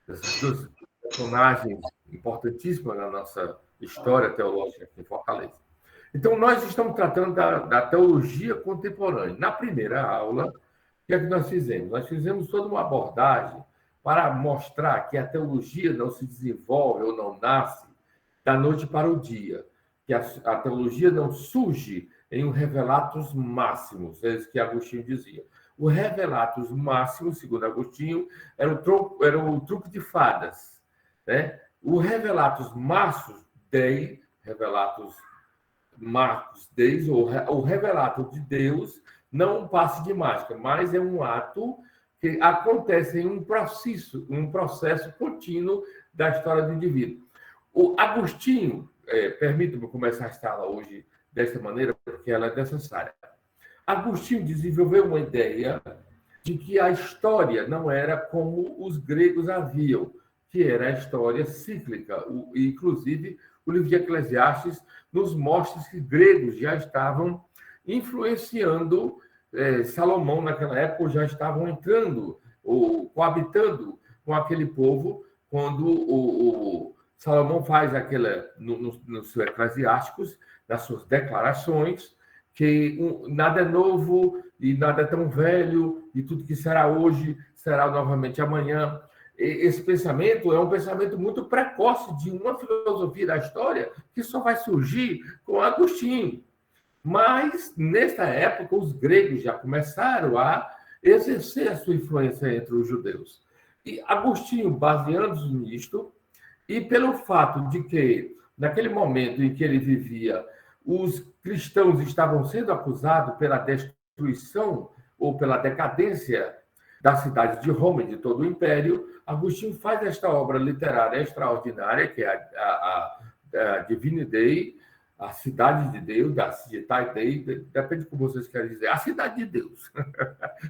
dessas duas personagens importantíssimas na nossa história teológica aqui em Fortaleza. Então, nós estamos tratando da teologia contemporânea. Na primeira aula, o que é que nós fizemos? Nós fizemos toda uma abordagem para mostrar que a teologia não se desenvolve ou não nasce da noite para o dia, que a teologia não surge em um revelatus máximos, é isso que Agostinho dizia. O revelatus máximo, segundo Agostinho, era o truque de fadas, né? O revelatus Marcos Deus, o revelato de Deus, não é um passe de mágica, mas é um ato que acontece em um processo contínuo da história do indivíduo. O Agostinho, permita-me começar a estar hoje dessa maneira, porque ela é necessária. Agostinho desenvolveu uma ideia de que a história não era como os gregos haviam, que era a história cíclica. Inclusive, o livro de Eclesiastes nos mostra que gregos já estavam influenciando Salomão naquela época, já estavam entrando ou coabitando com aquele povo quando o Salomão faz aquela nos seus Eclesiásticos, nas suas declarações, que nada é novo e nada é tão velho, e tudo que será hoje será novamente amanhã. Esse pensamento é um pensamento muito precoce de uma filosofia da história que só vai surgir com Agostinho. Mas, nesta época, os gregos já começaram a exercer a sua influência entre os judeus. E Agostinho, baseando-se nisto, e pelo fato de que, naquele momento em que ele vivia, os cristãos estavam sendo acusados pela destruição ou pela decadência da cidade de Roma e de todo o Império, Agostinho faz esta obra literária extraordinária, que é a Divine Dei, a cidade de Deus, da Civitas Dei, depende de como vocês querem dizer, a cidade de Deus.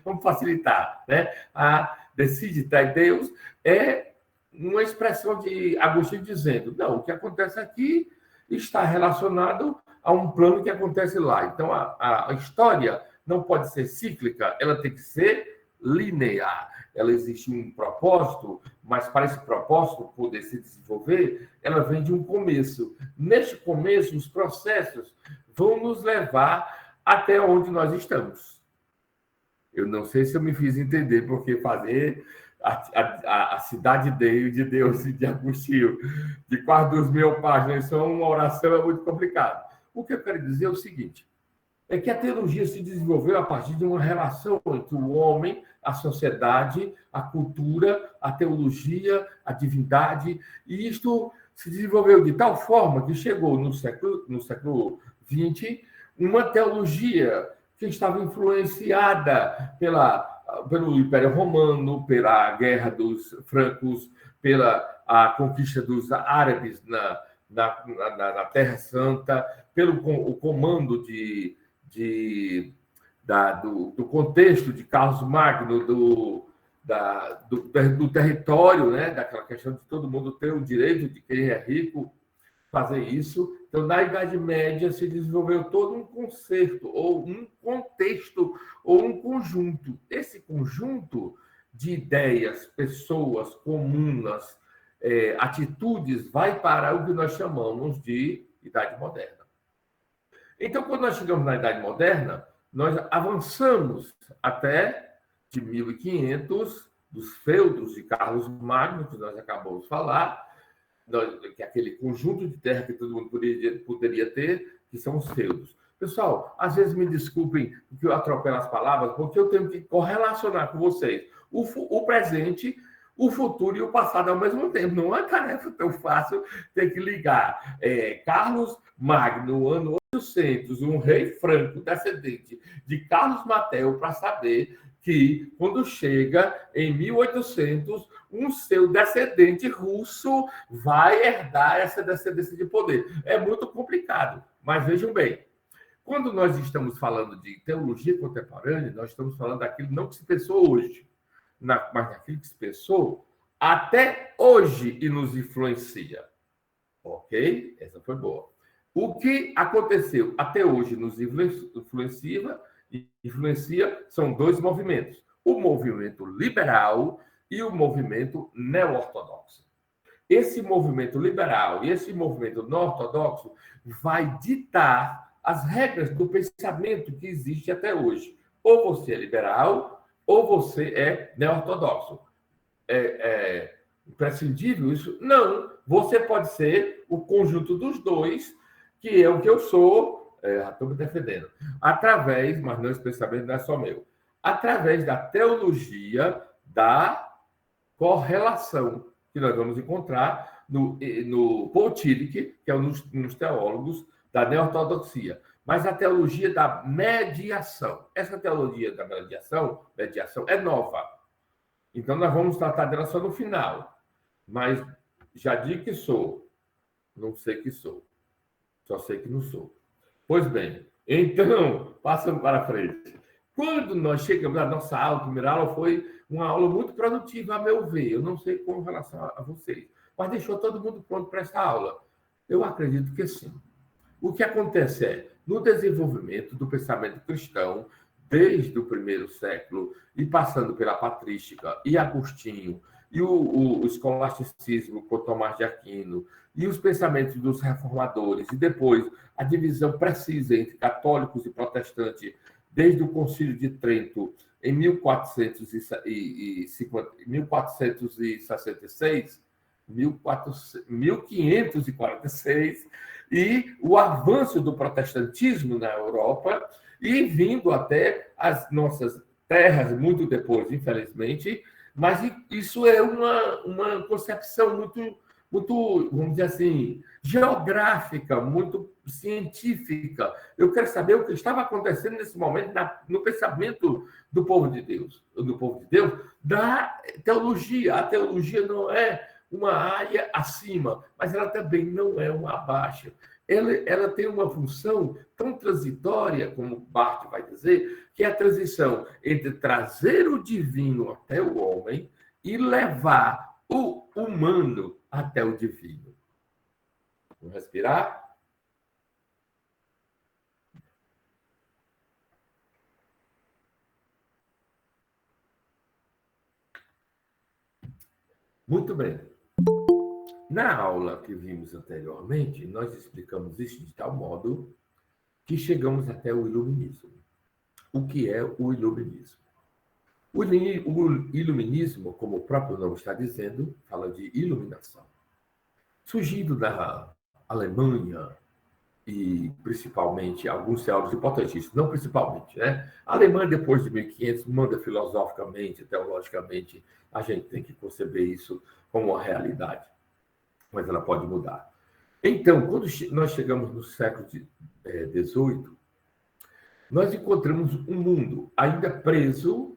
Vamos facilitar, né? A The Civitas Deus é uma expressão de Agostinho dizendo, não, o que acontece aqui está relacionado a um plano que acontece lá. Então, a história não pode ser cíclica, ela tem que ser linear. Ela existe um propósito, mas para esse propósito poder se desenvolver, ela vem de um começo. Neste começo, os processos vão nos levar até onde nós estamos. Eu não sei se eu me fiz entender, porque fazer a cidade de Deus e de Agostinho, de quase 2.000 páginas, só uma oração é muito complicado. O que eu quero dizer é o seguinte, é que a teologia se desenvolveu a partir de uma relação entre o homem, a sociedade, a cultura, a teologia, a divindade, e isto se desenvolveu de tal forma que chegou no século XX uma teologia que estava influenciada pelo Império Romano, pela Guerra dos Francos, pela a conquista dos árabes na Terra Santa, pelo o comando do contexto de Carlos Magno, do território, né? Daquela questão de todo mundo ter o direito de quem é rico fazer isso. Então, na Idade Média, se desenvolveu todo um conceito, ou um contexto, ou um conjunto. Esse conjunto de ideias, pessoas, comunas, atitudes, vai para o que nós chamamos de Idade Moderna. Então, quando nós chegamos na Idade Moderna, nós avançamos até de 1500, dos feudos de Carlos Magno, que nós acabamos de falar, que é aquele conjunto de terra que todo mundo poderia ter, que são os feudos. Pessoal, às vezes me desculpem que eu atropelo as palavras, porque eu tenho que correlacionar com vocês o presente, o futuro e o passado ao mesmo tempo. Não é tarefa tão fácil ter que ligar Carlos Magno, ano 800, um rei franco descendente de Carlos Mateu, para saber que, quando chega em 1800, um seu descendente russo vai herdar essa descendência de poder. É muito complicado, mas vejam bem, quando nós estamos falando de teologia contemporânea, nós estamos falando daquilo não que se pensou hoje, mas daquilo que se pensou até hoje e nos influencia. Ok? Essa foi boa. O que aconteceu até hoje nos influencia são dois movimentos. O movimento liberal, e o movimento neo-ortodoxo. Esse movimento liberal e esse movimento neo-ortodoxo vai ditar as regras do pensamento que existe até hoje. Ou você é liberal, ou você é neo-ortodoxo. É imprescindível isso? Não. Você pode ser o conjunto dos dois, que é o que eu sou, já estou me defendendo, através, mas não, esse pensamento não é só meu, através da teologia da correlação, que nós vamos encontrar no Paul Tillich, que é um dos teólogos da neo-ortodoxia. Mas a teologia da mediação. Essa teologia da mediação é nova. Então, nós vamos tratar dela só no final. Mas já digo que sou. Não sei que sou. Só sei que não sou. Pois bem, então, passando para frente. Quando nós chegamos à nossa aula, a primeira aula foi uma aula muito produtiva, a meu ver. Eu não sei com relação a vocês, mas deixou todo mundo pronto para essa aula. Eu acredito que sim. O que acontece é, no desenvolvimento do pensamento cristão, desde o primeiro século, e passando pela patrística e Agostinho, e o escolasticismo com Tomás de Aquino, e os pensamentos dos reformadores, e depois a divisão precisa entre católicos e protestantes, desde o Concílio de Trento, em 1546, e o avanço do protestantismo na Europa, e vindo até as nossas terras, muito depois, infelizmente, mas isso é uma concepção muito, vamos dizer assim, geográfica, muito científica. Eu quero saber o que estava acontecendo nesse momento no pensamento do povo de Deus, da teologia. A teologia não é uma área acima, mas ela também não é uma abaixo. Ela tem uma função tão transitória, como Barth vai dizer, que é a transição entre trazer o divino até o homem e levar o humano até o divino. Vamos respirar? Muito bem. Na aula que vimos anteriormente, nós explicamos isso de tal modo que chegamos até o iluminismo. O que é o iluminismo? O iluminismo, como o próprio nome está dizendo, fala de iluminação. Surgindo da Alemanha e principalmente alguns teólogos importantíssimos, não principalmente, né? A Alemanha, depois de 1500, manda filosoficamente, teologicamente, a gente tem que conceber isso como uma realidade, mas ela pode mudar. Então, quando nós chegamos no século XVIII, nós encontramos um mundo ainda preso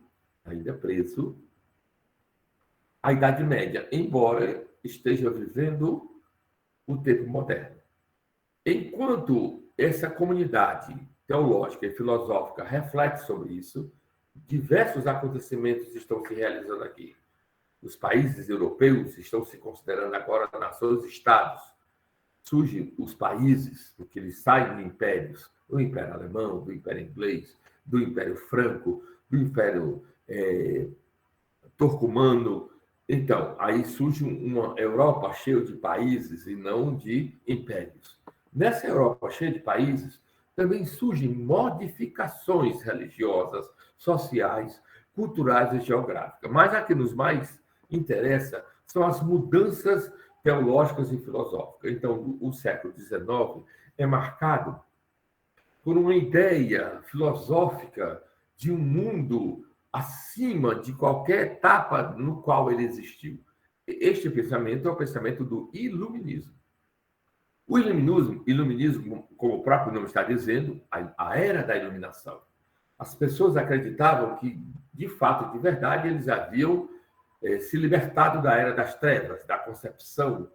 à Idade Média, embora esteja vivendo o tempo moderno. Enquanto essa comunidade teológica e filosófica reflete sobre isso, diversos acontecimentos estão se realizando aqui. Os países europeus estão se considerando agora nações-estados. Surgem os países, porque eles saem de impérios, do Império Alemão, do Império Inglês, do Império Franco, do Império Turcomano. Então, aí surge uma Europa cheia de países e não de impérios. Nessa Europa cheia de países, também surgem modificações religiosas, sociais, culturais e geográficas. Mas a que nos mais interessa são as mudanças teológicas e filosóficas. Então, o século XIX é marcado por uma ideia filosófica de um mundo acima de qualquer etapa no qual ele existiu. Este pensamento é o pensamento do iluminismo. O iluminismo, como o próprio nome está dizendo, a era da iluminação. As pessoas acreditavam que, de fato, de verdade, eles haviam se libertado da era das trevas, da concepção,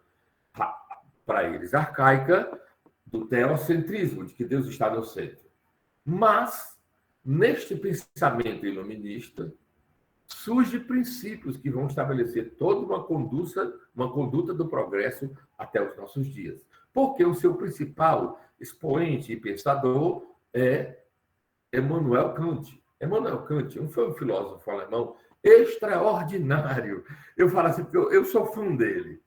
para eles, arcaica, do teocentrismo, de que Deus está no centro. Mas, neste pensamento iluminista, surgem princípios que vão estabelecer toda uma conduta do progresso até os nossos dias. Porque o seu principal expoente e pensador é Immanuel Kant. Immanuel Kant foi um filósofo alemão extraordinário. Eu falo assim, porque eu sou fã dele,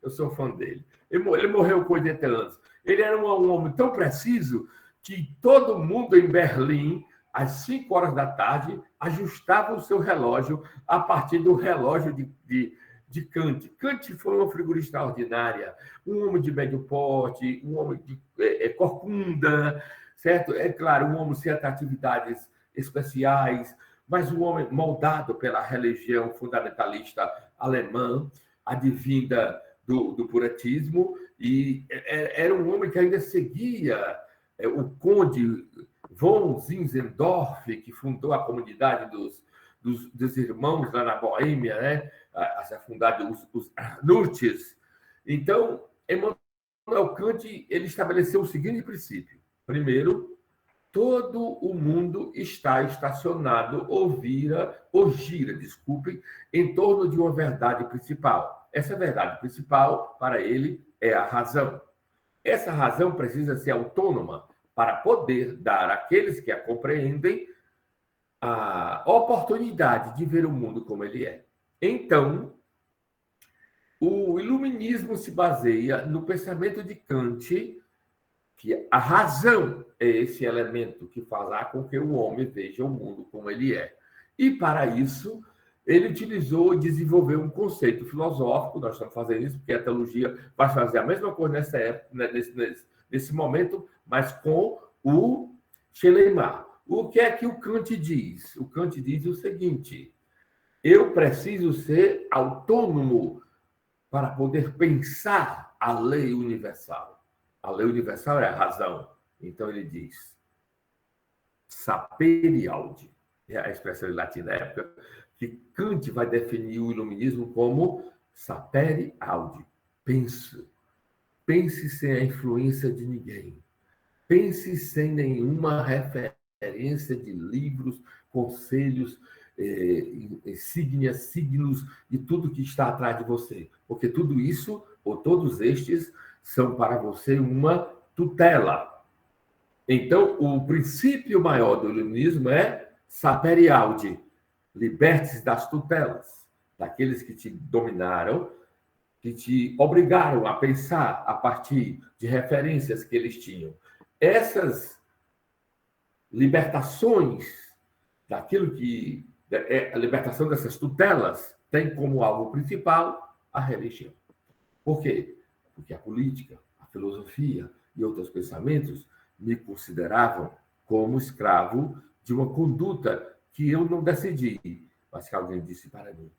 Ele morreu com 80 anos. Ele era um homem tão preciso que todo mundo em Berlim, às 5 horas da tarde, ajustava o seu relógio a partir do relógio de Kant. Kant foi uma figura extraordinária, um homem de médio porte, um homem de corcunda, certo? É claro, um homem sem atratividades especiais, mas um homem moldado pela religião fundamentalista alemã, advinda do puritanismo, e era um homem que ainda seguia o conde von Zinzendorf, que fundou a comunidade dos irmãos lá na Boêmia, né? A fundada os Nurtes. Então, Emmanuel Kant ele estabeleceu o seguinte princípio. Primeiro, todo o mundo está estacionado ou gira, desculpem, em torno de uma verdade principal. Essa verdade principal, para ele, é a razão. Essa razão precisa ser autônoma para poder dar àqueles que a compreendem a oportunidade de ver o mundo como ele é. Então, o iluminismo se baseia no pensamento de Kant, que a razão é esse elemento que fará com que o homem veja o mundo como ele é. E, para isso, ele utilizou e desenvolveu um conceito filosófico, nós estamos fazendo isso porque a teologia vai fazer a mesma coisa nessa época, nesse momento, mas com o Schleiermacher. O que é que o Kant diz? O Kant diz o seguinte: eu preciso ser autônomo para poder pensar a lei universal. A lei universal é a razão. Então ele diz, sapere aude, é a expressão em latim da época, que Kant vai definir o iluminismo como sapere aude, pense. Pense sem a influência de ninguém. Pense sem nenhuma referência de livros, conselhos, signos e tudo que está atrás de você. Porque tudo isso, ou todos estes, são para você uma tutela. Então, o princípio maior do iluminismo é sapere aude, liberte-se das tutelas, daqueles que te dominaram, que te obrigaram a pensar a partir de referências que eles tinham. Essas libertações daquilo que a libertação dessas tutelas tem como alvo principal a religião. Por quê? Porque a política, a filosofia e outros pensamentos me consideravam como escravo de uma conduta que eu não decidi, mas que alguém disse para mim.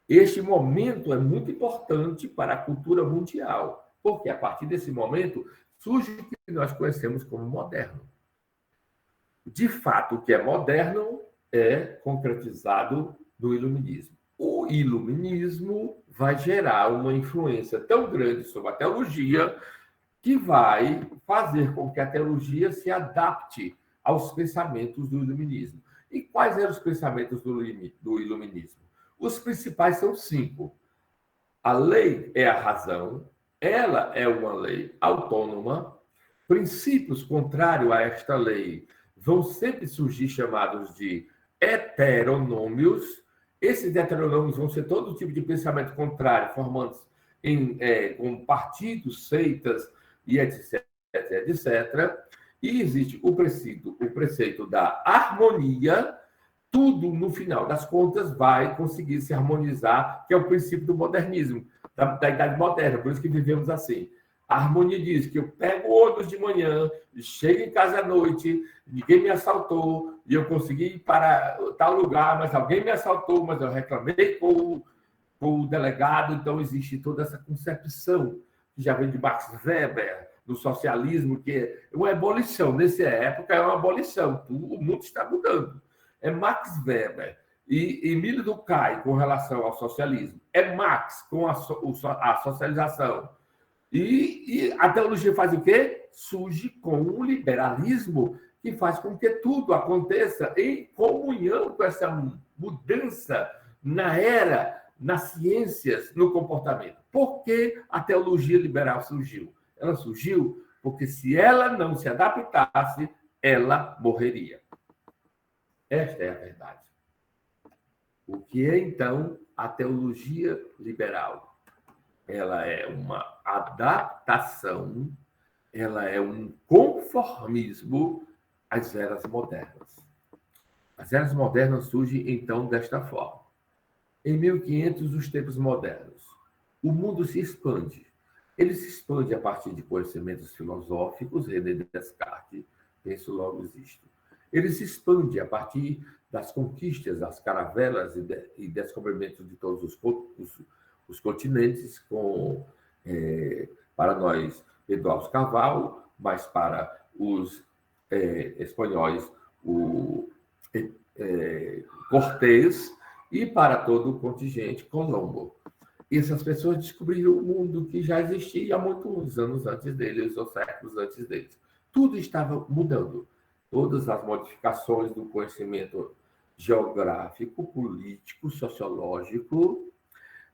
Este momento é muito importante para a cultura mundial, porque a partir desse momento surge o que nós conhecemos como moderno. De fato, o que é moderno é concretizado no iluminismo. O iluminismo vai gerar uma influência tão grande sobre a teologia que vai fazer com que a teologia se adapte aos pensamentos do iluminismo. E quais eram os pensamentos do iluminismo? Os principais são 5. A lei é a razão, ela é uma lei autônoma, princípios contrários a esta lei vão sempre surgir chamados de heteronômios. Esses heteronômios vão ser todo tipo de pensamento contrário, formando com partidos, seitas e etc, etc. E existe o preceito da harmonia. Tudo, no final das contas, vai conseguir se harmonizar, que é o princípio do modernismo, da Idade Moderna, por isso que vivemos assim. A harmonia diz que eu pego o ônibus de manhã, chego em casa à noite, ninguém me assaltou, e eu consegui ir para tal lugar, mas alguém me assaltou, mas eu reclamei com o delegado. Então, existe toda essa concepção, que já vem de Max Weber, do socialismo, que é uma abolição. Nessa época, é uma abolição. O mundo está mudando. É Max Weber e Emílio Durkheim com relação ao socialismo. É Marx com a socialização. E a teologia faz o quê? Surge com o liberalismo, que faz com que tudo aconteça em comunhão com essa mudança na era, nas ciências, no comportamento. Por que a teologia liberal surgiu? Ela surgiu porque, se ela não se adaptasse, ela morreria. Esta é a verdade. O que é, então, a teologia liberal? Ela é uma adaptação, ela é um conformismo às eras modernas. As eras modernas surgem, então, desta forma. Em 1500, os tempos modernos. O mundo se expande. Ele se expande a partir de conhecimentos filosóficos, René Descartes, penso logo existo. Ele se expande a partir das conquistas, das caravelas e descobrimentos de todos os continentes, para nós, Pedro Álvares Cabral, mas para os espanhóis, o Cortés, e para todo o contingente, Colombo. E essas pessoas descobriram o mundo que já existia há muitos anos antes deles, ou séculos antes deles. Tudo estava mudando. Todas as modificações do conhecimento geográfico, político, sociológico,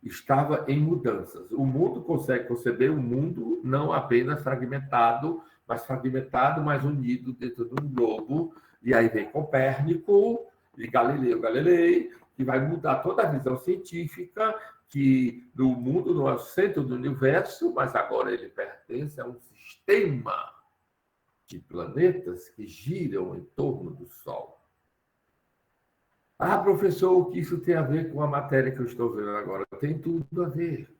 estava em mudanças. O mundo consegue conceber um mundo não apenas fragmentado, mas unido dentro de um globo. E aí vem Copérnico e Galileu Galilei, que vai mudar toda a visão científica, que o mundo não é o centro do universo, mas agora ele pertence a um sistema de planetas que giram em torno do Sol. Ah, professor, o que isso tem a ver com a matéria que eu estou vendo agora? Tem tudo a ver.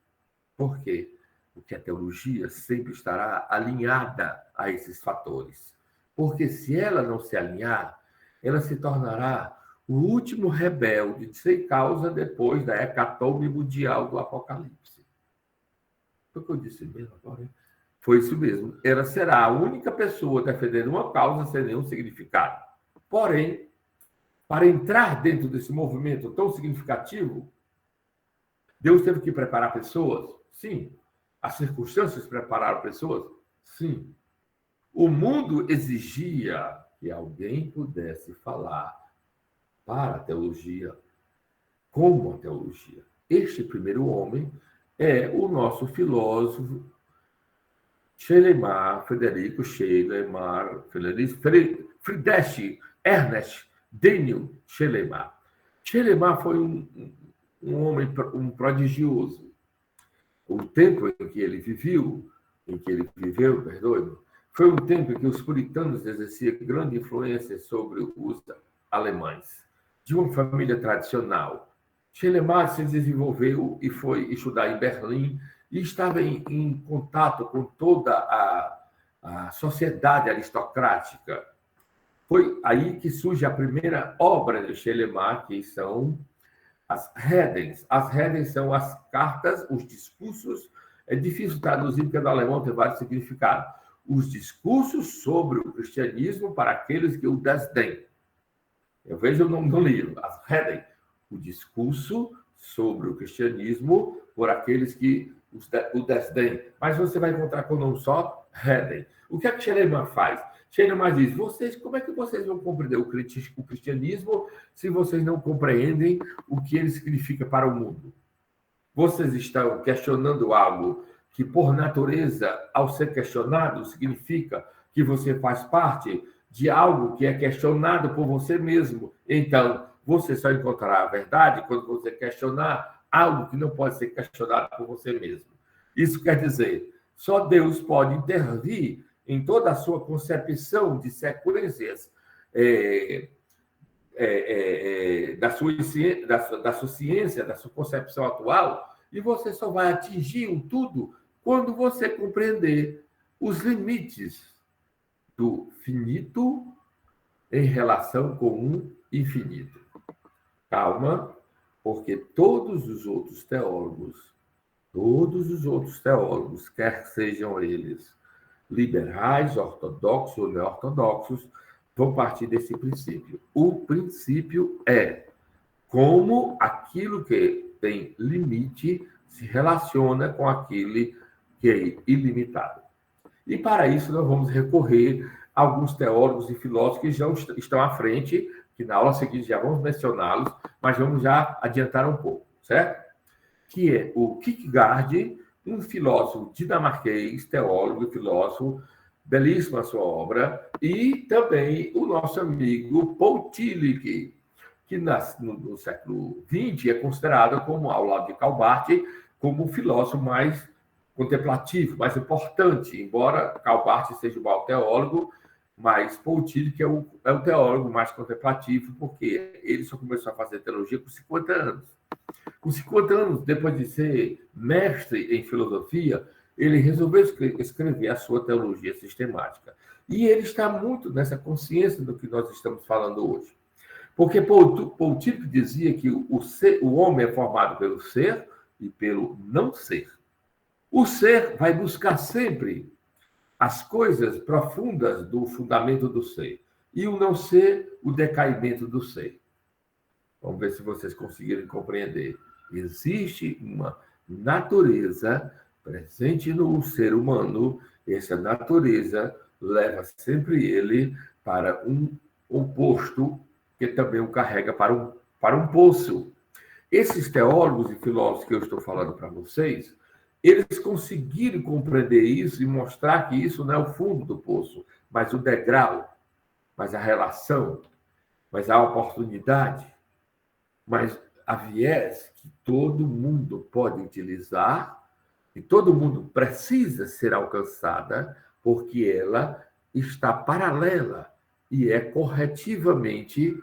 Por quê? Porque a teologia sempre estará alinhada a esses fatores. Porque se ela não se alinhar, ela se tornará o último rebelde sem causa depois da hecatombe mundial do Apocalipse. Foi o que eu disse mesmo agora, hein? Foi isso mesmo. Ela será a única pessoa defendendo uma causa sem nenhum significado. Porém, para entrar dentro desse movimento tão significativo, Deus teve que preparar pessoas? Sim. As circunstâncias prepararam pessoas? Sim. O mundo exigia que alguém pudesse falar para a teologia, como a teologia. Este primeiro homem é o nosso filósofo Frederico Schleiermacher, Friedrich Ernst Daniel Schleiermacher. Schleiermacher foi um homem prodigioso. O tempo em que ele viveu, perdoe-me, foi um tempo em que os puritanos exerciam grande influência sobre os alemães. De uma família tradicional, Schleiermacher se desenvolveu e foi estudar em Berlim e estava em contato com toda a sociedade aristocrática. Foi aí que surge a primeira obra de Schleiermacher, que são as Redens. As Redens são as cartas, os discursos. É difícil traduzir, porque no alemão tem vários significados. Os discursos sobre o cristianismo para aqueles que o desdém. Eu vejo o nome do livro, as Redens. O discurso sobre o cristianismo por aqueles que o desdém. Mas você vai encontrar com o nome só Reden. O que é que Schleiermacher faz? Schleiermacher diz, como é que vocês vão compreender o cristianismo se vocês não compreendem o que ele significa para o mundo? Vocês estão questionando algo que, por natureza, ao ser questionado, significa que você faz parte de algo que é questionado por você mesmo. Então, você só encontrará a verdade quando você questionar algo que não pode ser questionado por você mesmo. Isso quer dizer, só Deus pode intervir em toda a sua concepção de sequências da sua ciência, da sua concepção atual, e você só vai atingir o tudo quando você compreender os limites do finito em relação com um infinito. Calma, porque todos os outros teólogos, quer sejam eles liberais, ortodoxos ou neortodoxos, vão partir desse princípio. O princípio é como aquilo que tem limite se relaciona com aquele que é ilimitado. E para isso nós vamos recorrer a alguns teólogos e filósofos que já estão à frente, que na aula seguinte já vamos mencioná-los, mas vamos já adiantar um pouco, certo? Que é o Kierkegaard, um filósofo dinamarquês, teólogo e filósofo, belíssima a sua obra, e também o nosso amigo Paul Tillich. que no século XX é considerado, como ao lado de Karl Barth, como o filósofo mais contemplativo, mais importante, embora Karl Barth seja o maior teólogo, mas Paul Tillich é o teólogo mais contemplativo, porque ele só começou a fazer teologia com 50 anos. Com 50 anos, depois de ser mestre em filosofia, ele resolveu escrever a sua teologia sistemática. E ele está muito nessa consciência do que nós estamos falando hoje. Porque Paul Tillich dizia que o homem é formado pelo ser e pelo não ser. O ser vai buscar sempre as coisas profundas do fundamento do ser. E o não ser, o decaimento do ser. Vamos ver se vocês conseguirem compreender. Existe uma natureza presente no ser humano, essa natureza leva sempre ele para um oposto, que também o carrega para um poço. Esses teólogos e filósofos que eu estou falando para vocês, eles conseguiram compreender isso e mostrar que isso não é o fundo do poço, mas o degrau, mas a relação, mas a oportunidade, mas a viés que todo mundo pode utilizar e todo mundo precisa ser alcançada, porque ela está paralela e é corretivamente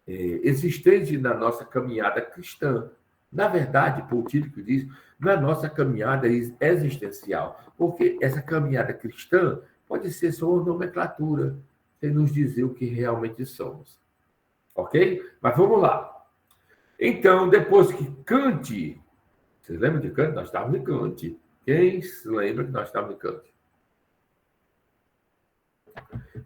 existente na nossa caminhada cristã. Na verdade, Paul Tillich diz, na nossa caminhada existencial, porque essa caminhada cristã pode ser só uma nomenclatura, sem nos dizer o que realmente somos. Ok? Mas vamos lá. Então, depois que Kant... Vocês lembram de Kant? Nós estávamos em Kant. Quem se lembra que nós estávamos em Kant?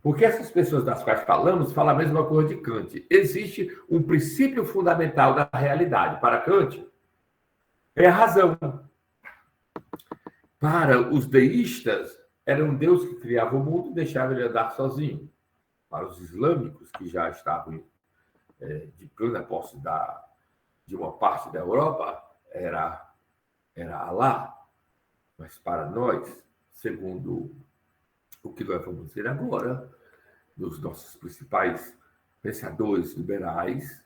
Porque essas pessoas das quais falamos falam a mesma coisa de Kant. Existe um princípio fundamental da realidade. Para Kant, é a razão. Para os deístas, era um Deus que criava o mundo e deixava ele andar sozinho. Para os islâmicos, que já estavam de plena posse de uma parte da Europa, era Alá. Mas para nós, segundo o que nós vamos dizer agora, dos nossos principais pensadores liberais,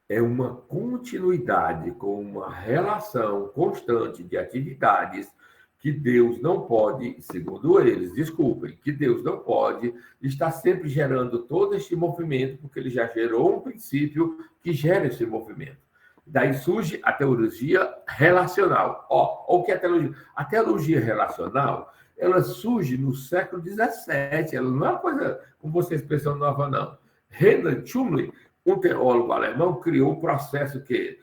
é uma continuidade com uma relação constante de atividades que Deus não pode, segundo eles, desculpem, que Deus não pode estar sempre gerando todo este movimento, porque ele já gerou um princípio que gera esse movimento. Daí surge a teologia relacional. O que é a teologia? A teologia relacional, ela surge no século XVII, ela não é uma coisa, como vocês pensam, nova, não. Reinhard Schumle, um teólogo alemão, criou um processo que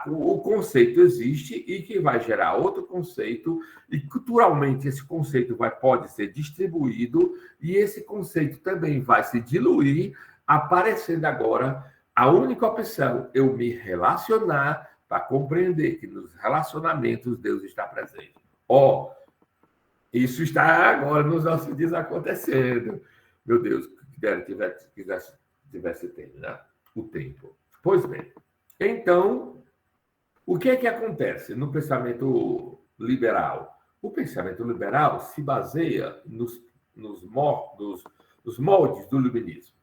o conceito existe e que vai gerar outro conceito, e culturalmente esse conceito pode ser distribuído, e esse conceito também vai se diluir, aparecendo agora a única opção, eu me relacionar para compreender que nos relacionamentos Deus está presente. Isso está agora nos nossos dias acontecendo. Meu Deus, tivesse tempo, né? O tempo. Pois bem. Então, o que é que acontece no pensamento liberal? O pensamento liberal se baseia nos moldes do iluminismo.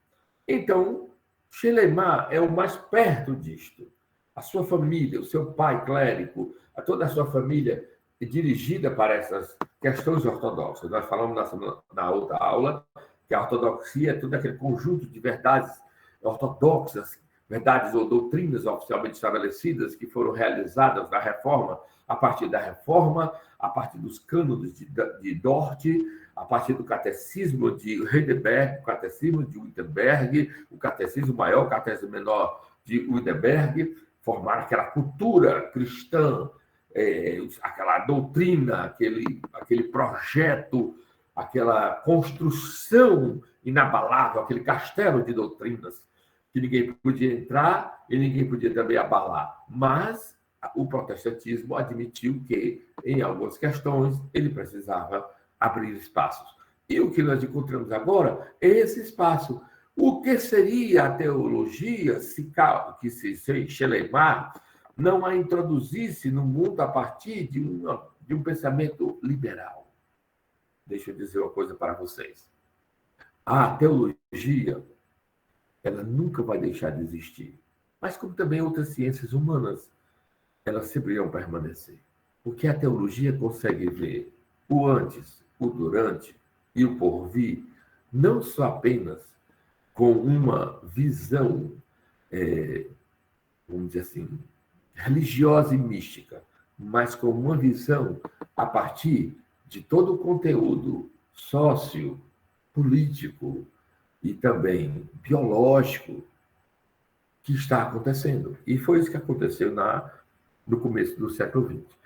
Então, Schelema é o mais perto disto. A sua família, o seu pai clérigo, toda a sua família é dirigida para essas questões ortodoxas. Nós falamos na outra aula que a ortodoxia é todo aquele conjunto de verdades ortodoxas, verdades ou doutrinas oficialmente estabelecidas que foram realizadas na Reforma, a partir da Reforma, a partir dos cânones de Dort, a partir do catecismo de Heidelberg, o catecismo de Wittenberg, o catecismo maior, o catecismo menor de Wittenberg, formaram aquela cultura cristã, aquela doutrina, aquele projeto, aquela construção inabalável, aquele castelo de doutrinas, que ninguém podia entrar e ninguém podia também abalar. Mas o protestantismo admitiu que, em algumas questões, ele precisava abrir espaços. E o que nós encontramos agora é esse espaço. O que seria a teologia se Schelema não a introduzisse no mundo a partir de um pensamento liberal? Deixa eu dizer uma coisa para vocês. A teologia ela nunca vai deixar de existir. Mas como também outras ciências humanas, elas sempre irão permanecer. Porque a teologia consegue ver o antes, o durante e o porvir, não só apenas com uma visão, vamos dizer assim, religiosa e mística, mas com uma visão a partir de todo o conteúdo sócio, político e também biológico que está acontecendo. E foi isso que aconteceu no começo do século XX.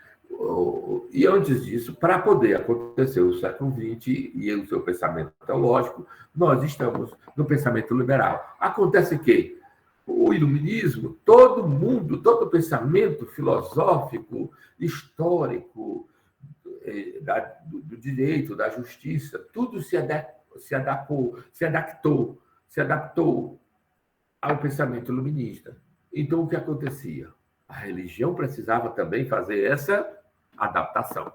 E antes disso, para poder acontecer o século XX e o seu pensamento teológico, nós estamos no pensamento liberal. Acontece que o iluminismo, todo mundo, todo pensamento filosófico, histórico, do direito, da justiça, tudo se adaptou ao pensamento iluminista. Então, o que acontecia? A religião precisava também fazer essa adaptação.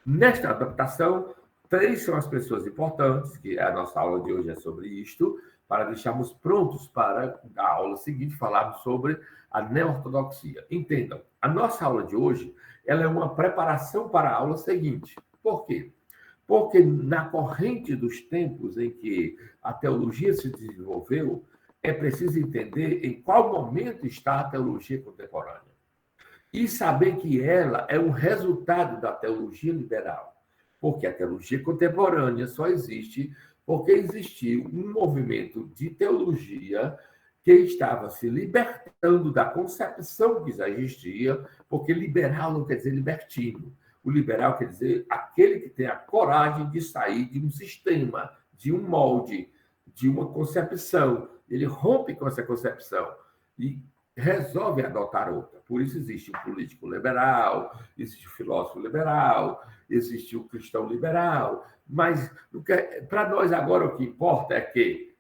Nesta adaptação, 3 são as pessoas importantes, que a nossa aula de hoje é sobre isto, para deixarmos prontos para a aula seguinte falarmos sobre a neo-ortodoxia. Entendam, a nossa aula de hoje ela é uma preparação para a aula seguinte. Por quê? Porque na corrente dos tempos em que a teologia se desenvolveu, é preciso entender em qual momento está a teologia contemporânea. E saber que ela é um resultado da teologia liberal. Porque a teologia contemporânea só existe porque existiu um movimento de teologia que estava se libertando da concepção que já existia, porque liberal não quer dizer libertino. O liberal quer dizer aquele que tem a coragem de sair de um sistema, de um molde, de uma concepção. Ele rompe com essa concepção e resolve adotar outra. Por isso existe o político liberal, existe o filósofo liberal, existe o cristão liberal. Mas para nós agora o que importa é que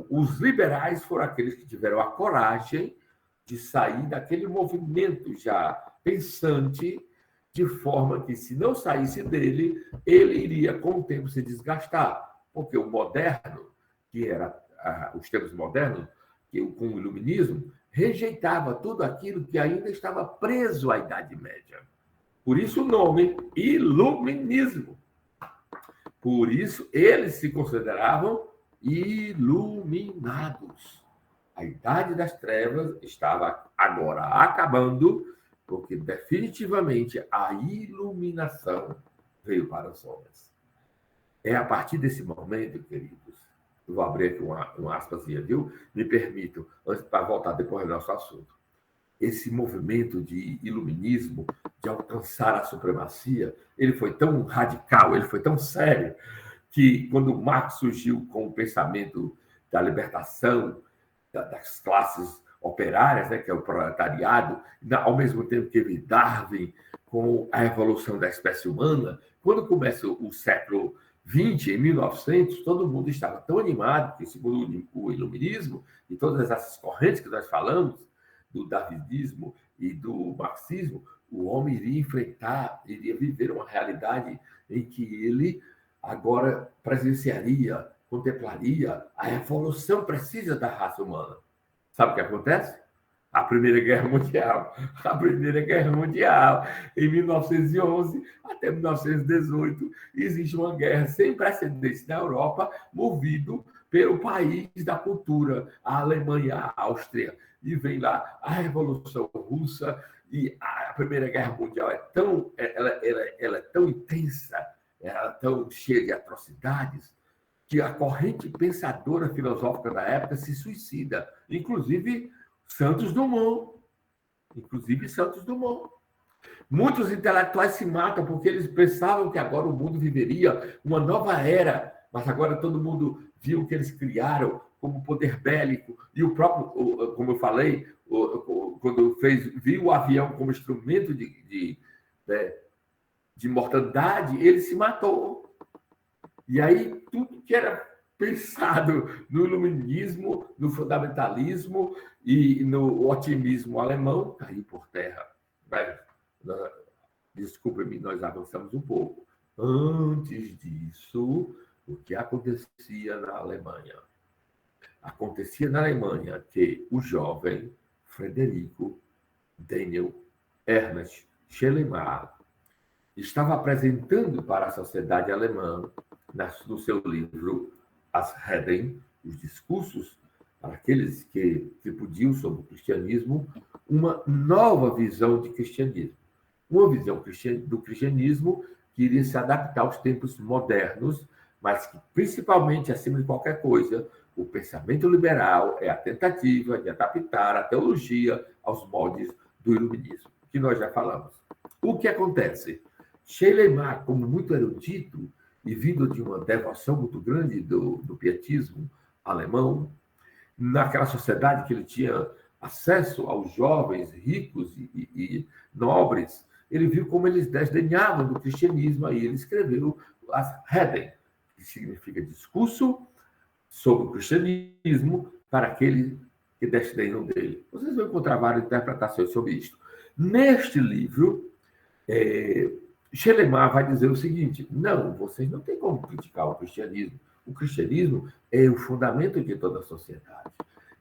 os liberais foram aqueles que tiveram a coragem de sair daquele movimento já pensante, de forma que, se não saísse dele, ele iria, com o tempo, se desgastar. Porque o moderno, que era os tempos modernos, com o iluminismo, rejeitava tudo aquilo que ainda estava preso à Idade Média. Por isso o nome iluminismo. Por isso eles se consideravam iluminados. A Idade das Trevas estava agora acabando, porque definitivamente a iluminação veio para os homens. É a partir desse momento, queridos, eu vou abrir aqui uma aspasinha, viu? Me permitam, antes para voltar depois do nosso assunto. Esse movimento de iluminismo, de alcançar a supremacia, ele foi tão radical, ele foi tão sério, que quando Marx surgiu com o pensamento da libertação das classes operárias, né, que é o proletariado, ao mesmo tempo que ele Darwin com a evolução da espécie humana, quando começa o século XX, em 1900, todo mundo estava tão animado que, segundo o iluminismo e todas essas correntes que nós falamos, do darwinismo e do marxismo, o homem iria enfrentar, iria viver uma realidade em que ele agora presenciaria, contemplaria a evolução precisa da raça humana. Sabe o que acontece? A Primeira Guerra Mundial. A Primeira Guerra Mundial, em 1911 até 1918, existe uma guerra sem precedentes na Europa, movido pelo país da cultura, a Alemanha, a Áustria. E vem lá a Revolução Russa, e a Primeira Guerra Mundial ela é tão intensa, ela é tão cheia de atrocidades, que a corrente pensadora filosófica da época se suicida, inclusive Santos Dumont. Muitos intelectuais se matam porque eles pensavam que agora o mundo viveria uma nova era, mas agora todo mundo viu o que eles criaram como poder bélico, e o próprio, como eu falei, quando viu o avião como instrumento de mortandade, ele se matou. E aí tudo que era pensado no iluminismo, no fundamentalismo e no otimismo alemão caiu por terra. Desculpe-me, nós avançamos um pouco. Antes disso, o que acontecia na Alemanha? acontecia na Alemanha que o jovem Frederico Daniel Ernst Schellemach estava apresentando para a sociedade alemã, no seu livro As Reden, os discursos para aqueles que tripudiam sobre o cristianismo, uma nova visão de cristianismo. Uma visão do cristianismo que iria se adaptar aos tempos modernos, mas que, principalmente, acima de qualquer coisa, o pensamento liberal é a tentativa de adaptar a teologia aos moldes do iluminismo, que nós já falamos. O que acontece? Schellemach, como muito erudito e vindo de uma devoção muito grande do pietismo alemão, naquela sociedade que ele tinha acesso aos jovens ricos e nobres, ele viu como eles desdenhavam do cristianismo, aí ele escreveu as Reden, que significa discurso sobre o cristianismo para aqueles que desdenham dele. Vocês vão encontrar várias interpretações sobre isto. Neste livro, Schellemach vai dizer o seguinte: não, vocês não têm como criticar o cristianismo. O cristianismo é o fundamento de toda a sociedade.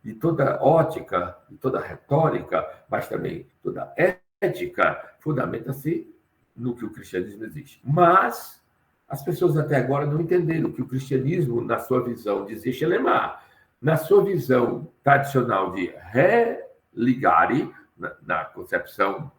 E toda ótica, e toda retórica, mas também toda ética, fundamenta-se no que o cristianismo existe. Mas as pessoas até agora não entenderam que o cristianismo, na sua visão, dizia Schellemach, na sua visão tradicional de religare, na concepção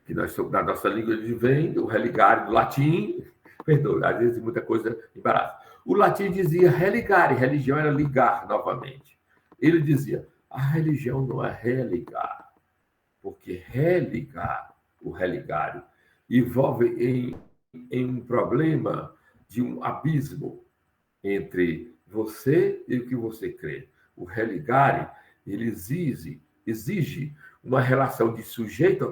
que nós somos, da nossa língua de vem, do religare, do latim, perdoe, às vezes muita coisa embaraça. O latim dizia religare, religião era ligar novamente. Ele dizia, a religião não é religar, porque religar, o religário, envolve em um problema de um abismo entre você e o que você crê. O religare, ele exige uma relação de sujeito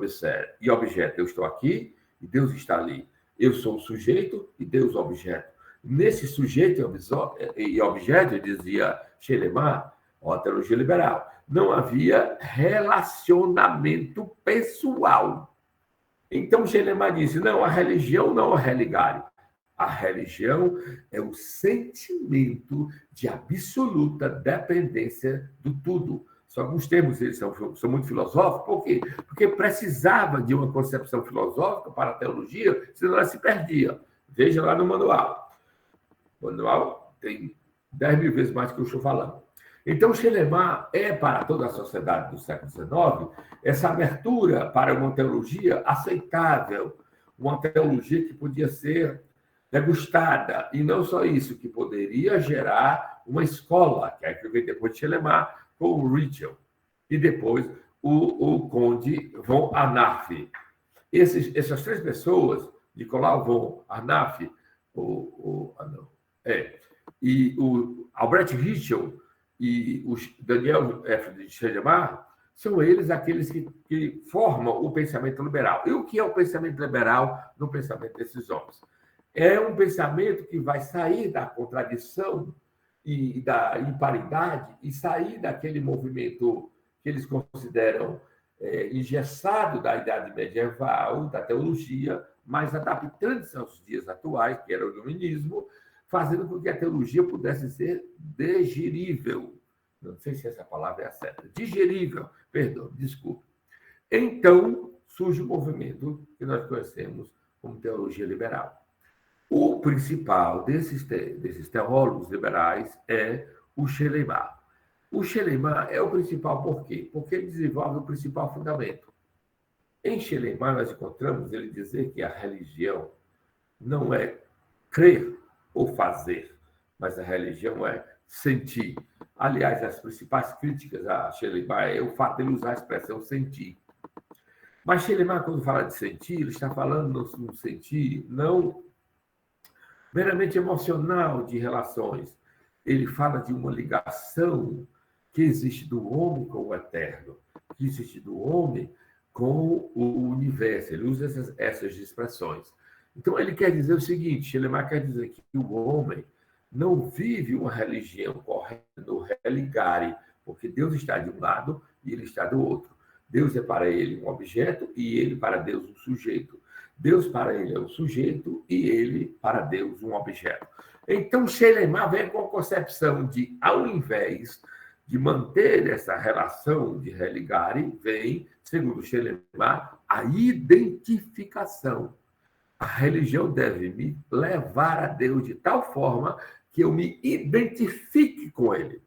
e objeto. Eu estou aqui e Deus está ali. Eu sou o sujeito e Deus o objeto. Nesse sujeito e objeto, dizia Schellemach, a teologia liberal, não havia relacionamento pessoal. Então Schellemach disse, não, a religião não é religário. A religião é o sentimento de absoluta dependência do tudo. Só alguns termos eles são muito filosóficos. Por quê? Porque precisava de uma concepção filosófica para a teologia, senão ela se perdia. Veja lá no manual. O manual tem 10 mil vezes mais que eu estou falando. Então, Schellemach é, para toda a sociedade do século XIX, essa abertura para uma teologia aceitável, uma teologia que podia ser degustada, e não só isso, que poderia gerar uma escola, que é que veio depois de Schellemach, com o Ritschl, e depois o conde von Arnulf. Essas três pessoas, Nicolau von Arnulf, e o Albrecht Ritschl e o Daniel F. Schellemach, são eles aqueles que formam o pensamento liberal. E o que é o pensamento liberal no pensamento desses homens? É um pensamento que vai sair da contradição e da imparidade e sair daquele movimento que eles consideram engessado da Idade Medieval, da teologia, mas adaptando-se aos dias atuais, que era o iluminismo, fazendo com que a teologia pudesse ser digerível. Não sei se essa palavra é a certa. Digerível, perdão, desculpe. Então, surge o movimento que nós conhecemos como teologia liberal. O principal desses teólogos liberais é o Schellemach. O Schellemach é o principal por quê? Porque ele desenvolve o principal fundamento. Em Schellemach, nós encontramos ele dizer que a religião não é crer ou fazer, mas a religião é sentir. Aliás, as principais críticas a Schellemach é o fato de ele usar a expressão sentir. Mas Schellemach, quando fala de sentir, ele está falando no sentir não meramente emocional de relações. Ele fala de uma ligação que existe do homem com o eterno, que existe do homem com o universo. Ele usa essas expressões. Então, ele quer dizer o seguinte, Schellemach quer dizer que o homem não vive uma religião correta no religare, porque Deus está de um lado e ele está do outro. Deus é para ele um objeto e ele para Deus um sujeito. Deus para ele é o sujeito e ele para Deus um objeto. Então, Shelemah vem com a concepção de, ao invés de manter essa relação de religare, vem, segundo Shelemah, a identificação. A religião deve me levar a Deus de tal forma que eu me identifique com ele.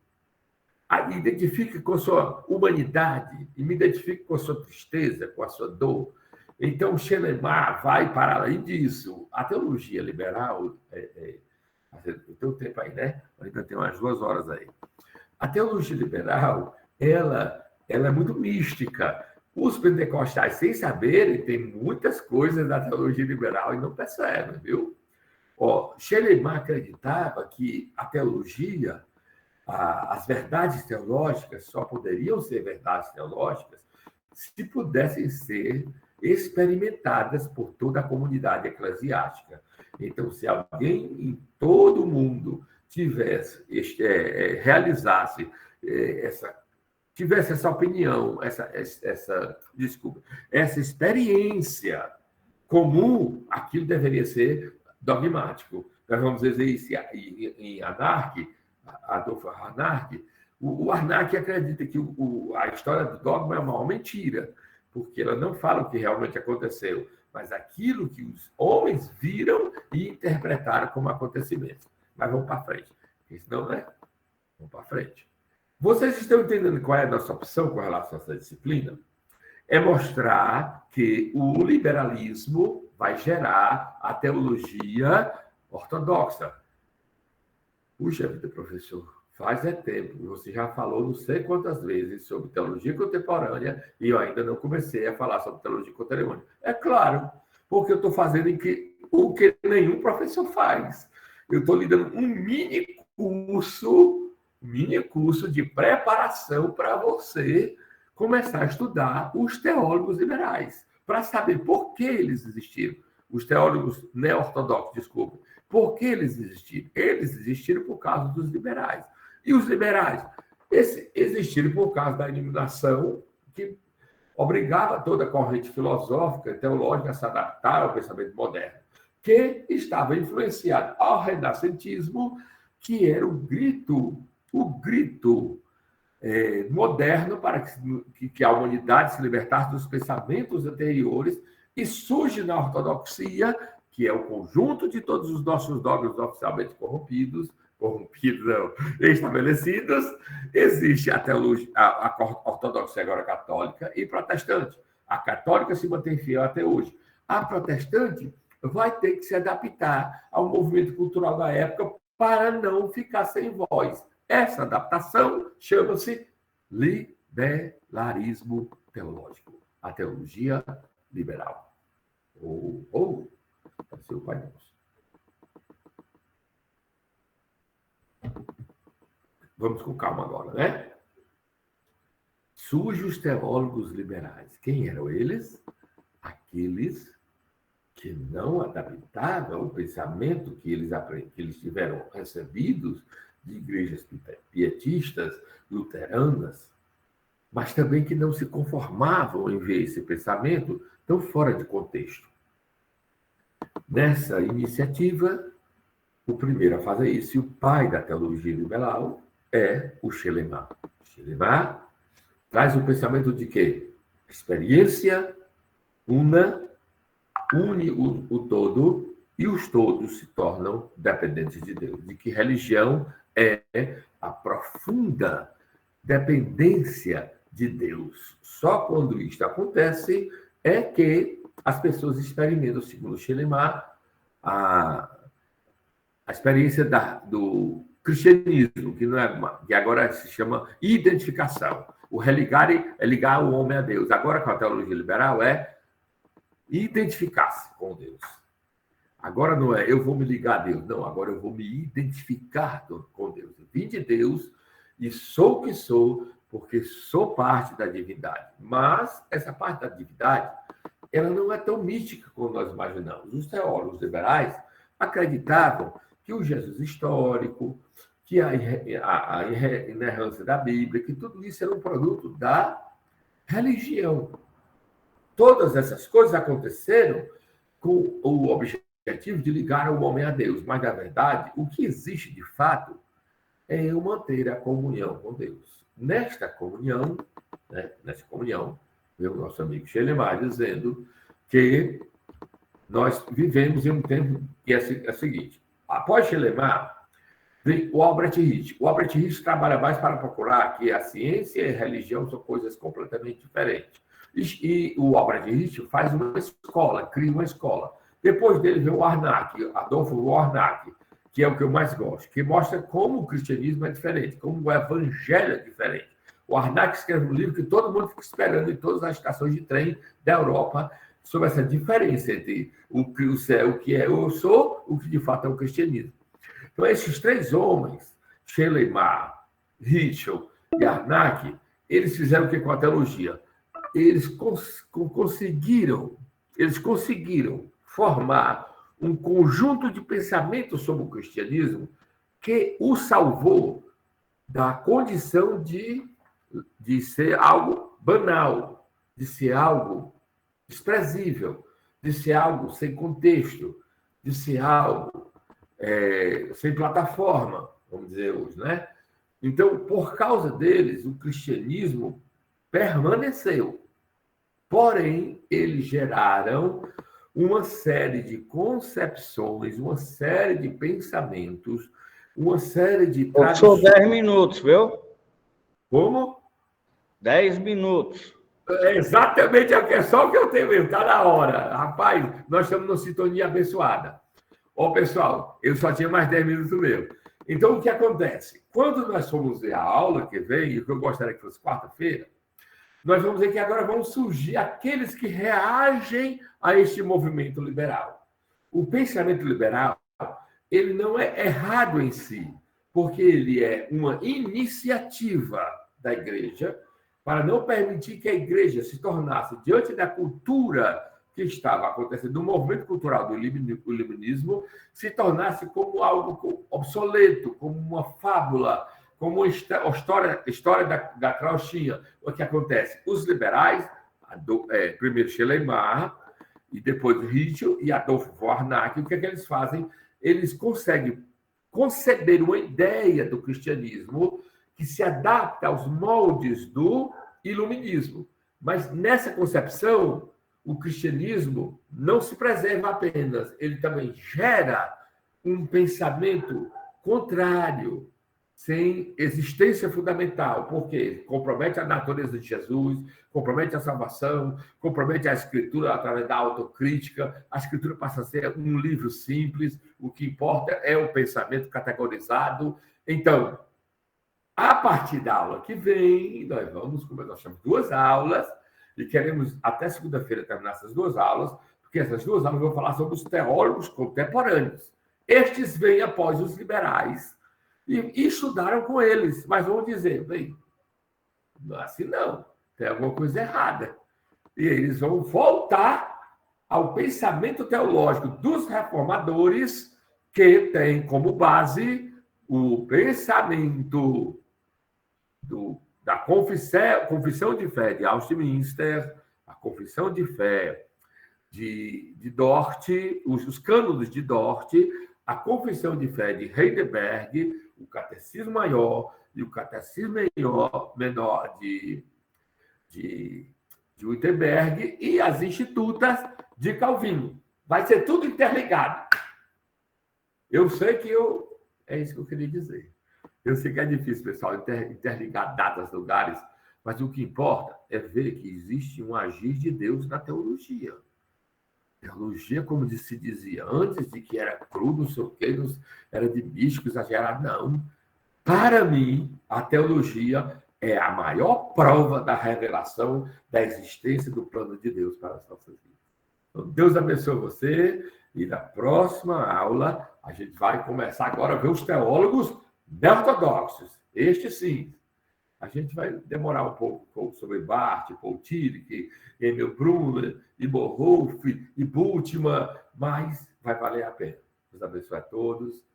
Me identifique com a sua humanidade e me identifique com a sua tristeza, com a sua dor. Então, Shelemah vai para além disso. A teologia liberal... tem um tempo aí, né? Ainda tem umas 2 horas aí. A teologia liberal, ela é muito mística. Os pentecostais, sem saberem, tem muitas coisas da teologia liberal e não percebem, viu? Shelemah acreditava que a teologia, as verdades teológicas só poderiam ser verdades teológicas se pudessem ser experimentadas por toda a comunidade eclesiástica. Então, se alguém em todo o mundo realizasse tivesse essa opinião, essa experiência comum, aquilo deveria ser dogmático. Nós vamos dizer isso em Anarque, Adolfo Harnack. O Harnack acredita que a história do dogma é uma maior mentira, porque ela não fala o que realmente aconteceu, mas aquilo que os homens viram e interpretaram como acontecimento. Mas vamos para frente. Senão, né? Vamos para frente. Vocês estão entendendo qual é a nossa opção com relação a essa disciplina? É mostrar que o liberalismo vai gerar a teologia ortodoxa. Puxa vida, professor, faz tempo. Você já falou não sei quantas vezes sobre teologia contemporânea e eu ainda não comecei a falar sobre teologia contemporânea. É claro, porque eu estou fazendo o que nenhum professor faz. Eu estou lhe dando um mini curso de preparação para você começar a estudar os teólogos liberais, para saber por que eles existiram. Os teólogos neo-ortodoxos, desculpa. Por que eles existiram? Eles existiram por causa dos liberais. E os liberais? Existiram por causa da iluminação, que obrigava toda a corrente filosófica e teológica a se adaptar ao pensamento moderno, que estava influenciado ao renascentismo, que era o grito moderno para que a humanidade se libertasse dos pensamentos anteriores, e surge na ortodoxia, que é o conjunto de todos os nossos dogmas oficialmente estabelecidos. Existe a ortodoxia agora católica e protestante. A católica se mantém fiel até hoje. A protestante vai ter que se adaptar ao movimento cultural da época para não ficar sem voz. Essa adaptação chama-se liberalismo teológico. A teologia liberal. Seu Pai Nosso. Vamos com calma agora, né? Surgem os teólogos liberais. Quem eram eles? Aqueles que não adaptavam o pensamento que eles tiveram recebidos de igrejas pietistas, luteranas, mas também que não se conformavam em ver esse pensamento tão fora de contexto. Nessa iniciativa, o primeiro a fazer isso, e o pai da teologia liberal, é o Shelemah. Shelemah traz o pensamento de que a experiência une o todo e os todos se tornam dependentes de Deus. De que religião é a profunda dependência de Deus. Só quando isto acontece é que as pessoas experimentam, segundo Shelemah, a experiência do cristianismo, que agora se chama identificação. O religare é ligar o homem a Deus. Agora, com a teologia liberal, é identificar-se com Deus. Agora não é eu vou me ligar a Deus. Não, agora eu vou me identificar com Deus. Eu vim de Deus e sou o que sou, porque sou parte da divindade. Mas essa parte da divindade, ela não é tão mística como nós imaginamos. Os teólogos liberais acreditavam que o Jesus histórico, que a inerrância da Bíblia, que tudo isso era um produto da religião. Todas essas coisas aconteceram com o objetivo de ligar o homem a Deus. Mas, na verdade, o que existe de fato é eu manter a comunhão com Deus. Nesta comunhão, veio o nosso amigo Shelemar dizendo que nós vivemos em um tempo que é o seguinte: após Shelemar, vem o Albert Hirsch. O Albert Hirsch trabalha mais para procurar que a ciência e a religião são coisas completamente diferentes. E o Albert Hirsch faz uma escola, cria uma escola. Depois dele vem o Arnack, Adolfo Arnack, que é o que eu mais gosto, que mostra como o cristianismo é diferente, como o evangelho é diferente. O Arnack escreve um livro que todo mundo fica esperando em todas as estações de trem da Europa sobre essa diferença entre o que é eu sou, o que de fato é o cristianismo. Então, esses três homens, Shelemar, Ritschl e Arnack, eles fizeram o que com a teologia? Eles conseguiram formar um conjunto de pensamentos sobre o cristianismo que o salvou da condição de ser algo banal, de ser algo desprezível, de ser algo sem contexto, de ser algo sem plataforma, vamos dizer hoje, né? Então, por causa deles, o cristianismo permaneceu. Porém, eles geraram uma série de concepções, uma série de pensamentos, uma série de tradições. 10 minutos, viu? Como? 10 minutos. É exatamente só o que eu tenho mesmo, está na hora. Rapaz, nós estamos numa sintonia abençoada. Ó, pessoal, eu só tinha mais 10 minutos mesmo. Então, o que acontece? Quando nós formos ver a aula que vem, e o que eu gostaria que fosse quarta-feira, nós vamos ver que agora vão surgir aqueles que reagem a este movimento liberal. O pensamento liberal, ele não é errado em si, porque ele é uma iniciativa da igreja para não permitir que a igreja se tornasse, diante da cultura que estava acontecendo, do movimento cultural do iluminismo, se tornasse como algo obsoleto, como uma fábula, como a história da carochinha. O que acontece? Os liberais, primeiro Shelemar, e depois Ritschl e Adolfo Warnack, o que é que eles fazem? Eles conseguem conceber uma ideia do cristianismo que se adapta aos moldes do iluminismo. Mas nessa concepção, o cristianismo não se preserva apenas, ele também gera um pensamento contrário, sem existência fundamental, porque compromete a natureza de Jesus, compromete a salvação, compromete a escritura através da autocrítica. A escritura passa a ser um livro simples, o que importa é o pensamento categorizado. Então, a partir da aula que vem, nós temos 2 aulas, e queremos até segunda-feira terminar essas 2 aulas, porque essas 2 aulas vão falar sobre os teólogos contemporâneos. Estes vêm após os liberais, e estudaram com eles, mas vão dizer, bem, assim não, tem alguma coisa errada. E eles vão voltar ao pensamento teológico dos reformadores, que tem como base o pensamento da confissão de fé de Westminster, a confissão de fé de Dort, os cânones de Dort, a confissão de fé de Heidelberg, o catecismo maior e o catecismo menor de Wittenberg e as institutas de Calvino. Vai ser tudo interligado. Eu sei que é isso que eu queria dizer. Eu sei que é difícil, pessoal, interligar datas, lugares, mas o que importa é ver que existe um agir de Deus na teologia. Teologia, como se dizia antes, de que era cru, não sei o quê, era de místico, exagerado. Não. Para mim, a teologia é a maior prova da revelação da existência do plano de Deus para as nossas vidas. Então, Deus abençoe você, e na próxima aula a gente vai começar agora a ver os teólogos neortodoxos. Este sim. A gente vai demorar um pouco sobre Barth, Paul Tillich, Emil Brunner, Ivo Rolf e Bultmann, mas vai valer a pena. Deus abençoe a todos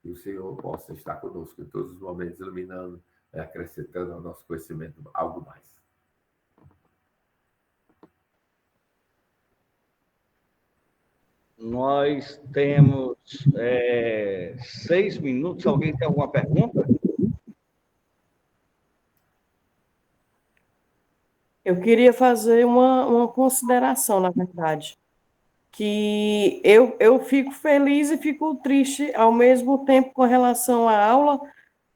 e o Senhor possa estar conosco em todos os momentos, iluminando, acrescentando ao nosso conhecimento algo mais. Nós temos 6 minutos. Alguém tem alguma pergunta? Eu queria fazer uma consideração, na verdade, que eu fico feliz e fico triste ao mesmo tempo com relação à aula,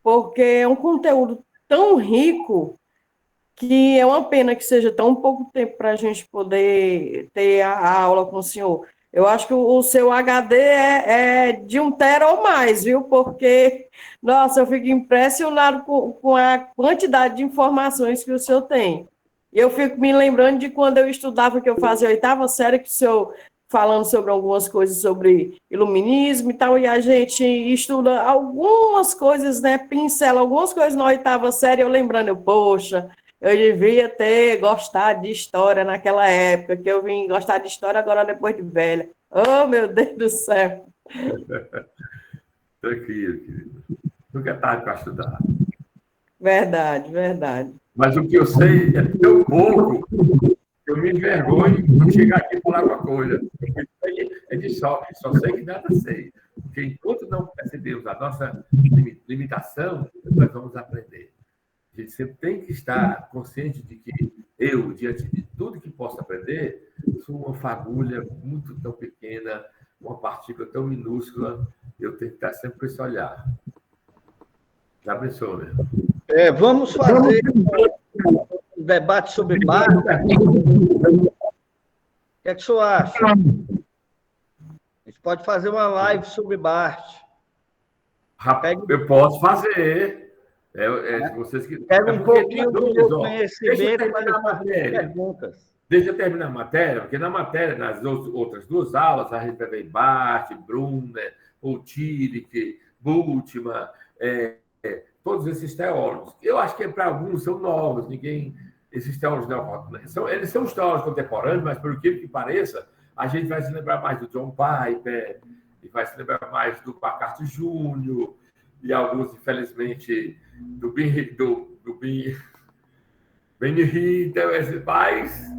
porque é um conteúdo tão rico que é uma pena que seja tão pouco tempo para a gente poder ter a aula com o senhor. Eu acho que o seu HD é de 1 tera ou mais, viu? Porque, nossa, eu fico impressionado com a quantidade de informações que o senhor tem. E eu fico me lembrando de quando eu estudava, que eu fazia a 8ª série, que o senhor falando sobre algumas coisas sobre iluminismo e tal, e a gente estuda algumas coisas, né? Pincela algumas coisas na 8ª série, eu lembrando, poxa, eu devia ter gostado de história naquela época, que eu vim gostar de história agora depois de velha. Oh, meu Deus do céu! Tranquilo, querido. Nunca é tarde para estudar. Verdade, verdade. Mas o que eu sei é tão pouco que eu me envergonho de chegar aqui e falar alguma coisa. É de choque, só sei que nada sei. Porque enquanto não percebemos a nossa limitação, nós vamos aprender. A gente sempre tem que estar consciente de que eu, diante de tudo que posso aprender, sou uma fagulha muito tão pequena, uma partícula tão minúscula, eu tenho que estar sempre com esse olhar. Já pensou, né? Vamos fazer um debate sobre Barth. O que é que o senhor acha? A gente pode fazer uma live sobre Barth. Eu posso fazer. Vocês que... Pega um pouquinho do meu conhecimento para fazer perguntas. Deixa eu terminar a matéria, porque na matéria, nas outras 2 aulas, a gente vai ver Barth, Brunner, Tillich, Bultmann, todos esses teólogos. Eu acho que para alguns são novos, esses teólogos não, eles são os teólogos contemporâneos, mas por que pareça, a gente vai se lembrar mais do John Piper, e vai se lembrar mais do MacArthur Júnior, e alguns, infelizmente, do Benny. Então, esses pais,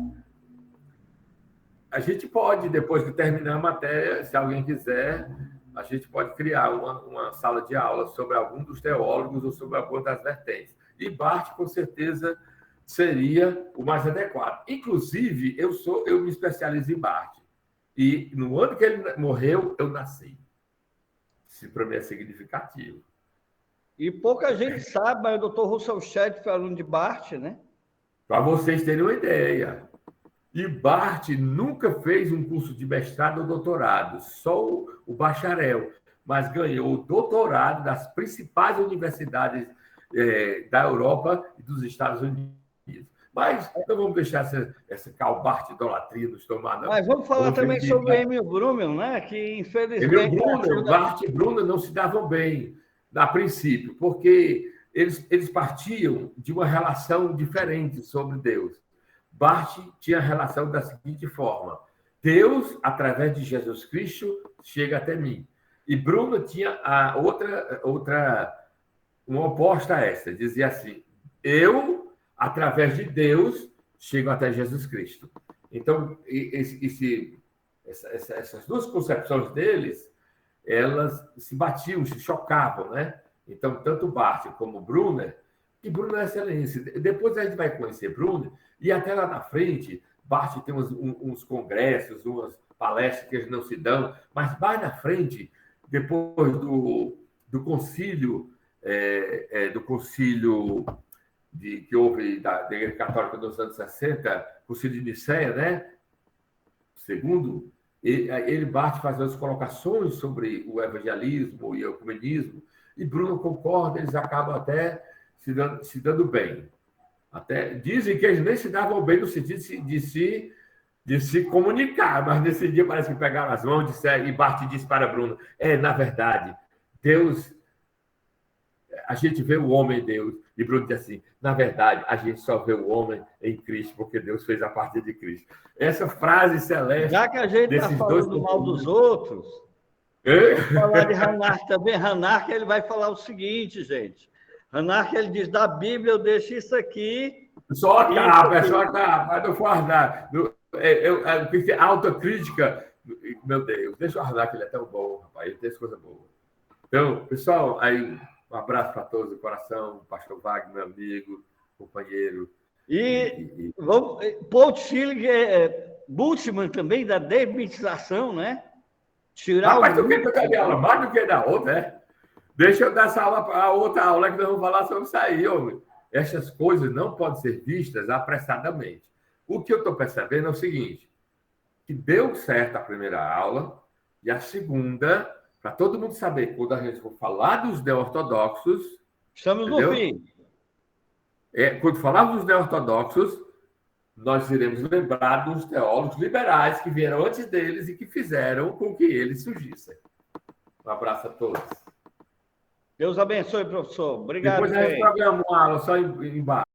a gente pode, depois de terminar a matéria, se alguém quiser, a gente pode criar uma sala de aula sobre algum dos teólogos ou sobre alguma das vertentes. E Barth, com certeza, seria o mais adequado. Inclusive, eu me especializo em Barth. E no ano que ele morreu, eu nasci. Isso para mim é significativo. E pouca gente sabe, mas o Dr. Russell Shedd foi aluno de Barth, né? Para vocês terem uma ideia. E Barth nunca fez um curso de mestrado ou doutorado, só o bacharel, mas ganhou o doutorado das principais universidades da Europa e dos Estados Unidos. Mas não vamos deixar essa Karl Barth idolatria nos tomar, não. Mas vamos falar também sobre o Emil Brunner, né? Que infelizmente... Emil Brunner, Barth e Brunner não se davam bem, a princípio, porque eles partiam de uma relação diferente sobre Deus. Barth tinha a relação da seguinte forma: Deus, através de Jesus Cristo, chega até mim. E Brunner tinha a uma oposta a essa, dizia assim: eu, através de Deus, chego até Jesus Cristo. Então, essas 2 concepções deles, elas se batiam, se chocavam, né? Então, tanto Barth como Brunner, e Brunner é excelência. Depois a gente vai conhecer Brunner, e até lá na frente, Barth tem uns congressos, umas palestras que eles não se dão, mas mais na frente, depois do concílio, que houve da Igreja Católica nos anos 60, concílio de Nicéia, né? Segundo, Barth faz as colocações sobre o evangelismo e o ecumenismo, e Bruno concorda, eles acabam até se dando bem. Até dizem que eles nem se davam bem no sentido de se comunicar, mas nesse dia parece que pegaram as mãos e Barth disse para Bruno: na verdade, Deus, a gente vê o homem em Deus. E Bruno diz assim: na verdade, a gente só vê o homem em Cristo, porque Deus fez a partir de Cristo. Essa frase celeste... Já que a gente está falando mal dos outros, vamos falar de Hannah também. Hannah, ele vai falar o seguinte, gente. Hannah, ele diz: da Bíblia eu deixo isso aqui... Só a capa, mas não guardar. Autocrítica Meu Deus, deixa eu arrasar que ele é tão bom, rapaz. Ele tem coisa boa. Então, pessoal, aí um abraço para todos do coração, pastor Wagner, meu amigo, companheiro. Vamos, Paul Tillich Bultmann também, da demitização, né? Tirar mas tu quer que eu dê aula mais do que da outra, né? Deixa eu dar essa aula, a outra aula que nós vamos falar sobre isso aí, homem. Essas coisas não podem ser vistas apressadamente. O que eu estou percebendo é o seguinte, que deu certo a primeira aula e a segunda, para todo mundo saber, quando a gente for falar dos neo-ortodoxos... Estamos no fim. Quando falarmos dos neo-ortodoxos, nós iremos lembrar dos teólogos liberais que vieram antes deles e que fizeram com que eles surgissem. Um abraço a todos. Deus abençoe, professor. Obrigado. Depois a gente programa uma aula só embaixo.